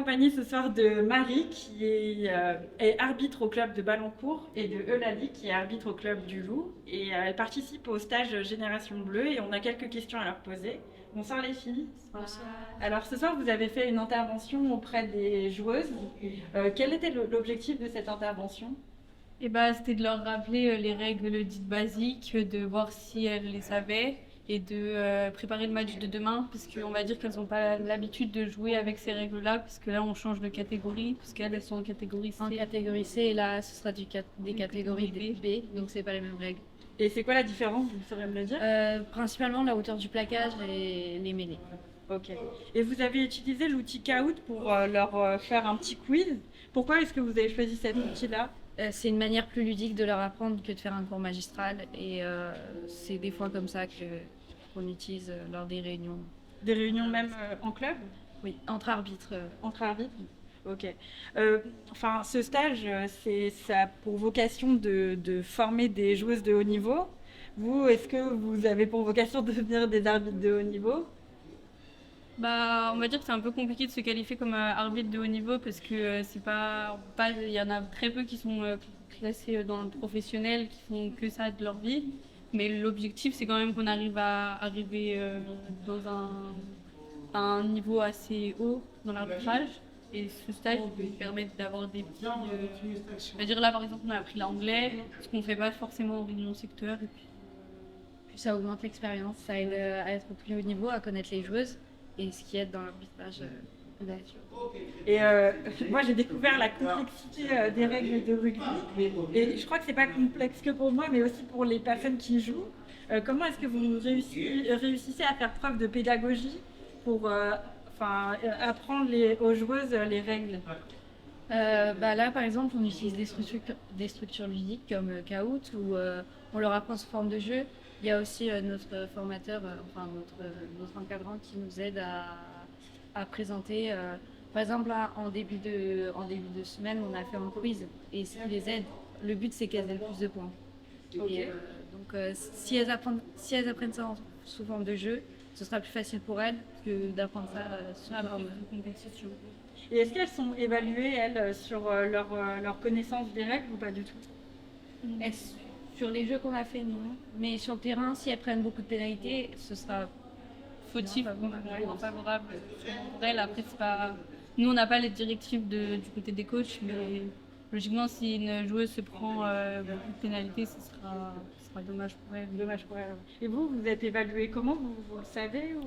accompagnée ce soir de Marie qui est arbitre au club de Ballancourt et de Eulalie qui est arbitre au club du Loup. Et elle participe au stage Génération Bleue et on a quelques questions à leur poser. Bonsoir les filles. Bonsoir. Alors ce soir vous avez fait une intervention auprès des joueuses. Quel était l'objectif de cette intervention? C'était de leur rappeler les règles dites basiques, de voir si elles les savaient et de préparer le match de demain, parce qu'on va dire qu'elles n'ont pas l'habitude de jouer avec ces règles-là, puisque là on change de catégorie, puisqu'elles sont en catégorie C. En catégorie C, et là ce sera des catégories B, donc c'est pas les mêmes règles. Et c'est quoi la différence, vous saurez me le dire? Principalement la hauteur du plaquage et les mêlées. Ok. Et vous avez utilisé l'outil Kahoot pour leur faire un petit quiz. Pourquoi est-ce que vous avez choisi cet outil-là? C'est une manière plus ludique de leur apprendre que de faire un cours magistral, et c'est des fois comme ça qu'on utilise lors des réunions. Des réunions même en club? Oui, entre arbitres. Entre arbitres? Ok. Enfin, ce stage, ça a pour vocation de former des joueuses de haut niveau. Vous, est-ce que vous avez pour vocation de devenir des arbitres de haut niveau? On va dire que c'est un peu compliqué de se qualifier comme arbitre de haut niveau, parce que il y en a très peu qui sont classés dans le professionnel, qui font que ça de leur vie. Mais l'objectif, c'est quand même qu'on arrive à arriver à un niveau assez haut dans l'arbitrage. Et ce stage peut permettre d'avoir des petits. On va dire là, par exemple, on a appris l'anglais, ce qu'on ne fait pas forcément en réunion secteur. Puis ça augmente l'expérience, ça aide à être au plus haut niveau, à connaître les joueuses, et ce qui aide dans l'arbitrage. Et moi, j'ai découvert la complexité des règles de rugby. Et je crois que c'est pas complexe que pour moi, mais aussi pour les personnes qui jouent. Comment est-ce que vous réussissez à faire preuve de pédagogie pour apprendre aux joueuses les règles? Là, par exemple, on utilise des structures ludiques comme Kahoot, où on leur apprend sous forme de jeu. Il y a aussi notre formateur, notre encadrant qui nous aide à présenter. Par exemple, là, en début de semaine, on a fait un quiz. Et ce qui les aide, le but, c'est qu'elles aient le plus de points. Okay. Et si elles apprennent ça sous forme de jeu, ce sera plus facile pour elles que d'apprendre ça sous forme de compétition. Et est-ce qu'elles sont évaluées, elles, sur leur connaissance des règles ou pas du tout? Sur les jeux qu'on a fait, non. Mais sur le terrain, si elles prennent beaucoup de pénalités, ce sera Fautif, favorable. Pour elle, après, c'est pas. Nous, on n'a pas les directives du côté des coachs, mais logiquement, si une joueuse se prend beaucoup de pénalités, ce sera dommage pour elle. Dommage pour elle. Et vous êtes évalué comment, vous le savez ou...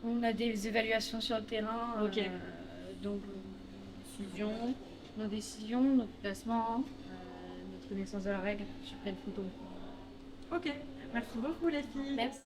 On a des évaluations sur le terrain, Ok. donc nos décisions, notre placement, notre connaissance de la règle sur plein de photos. Ok, merci beaucoup les filles. Merci.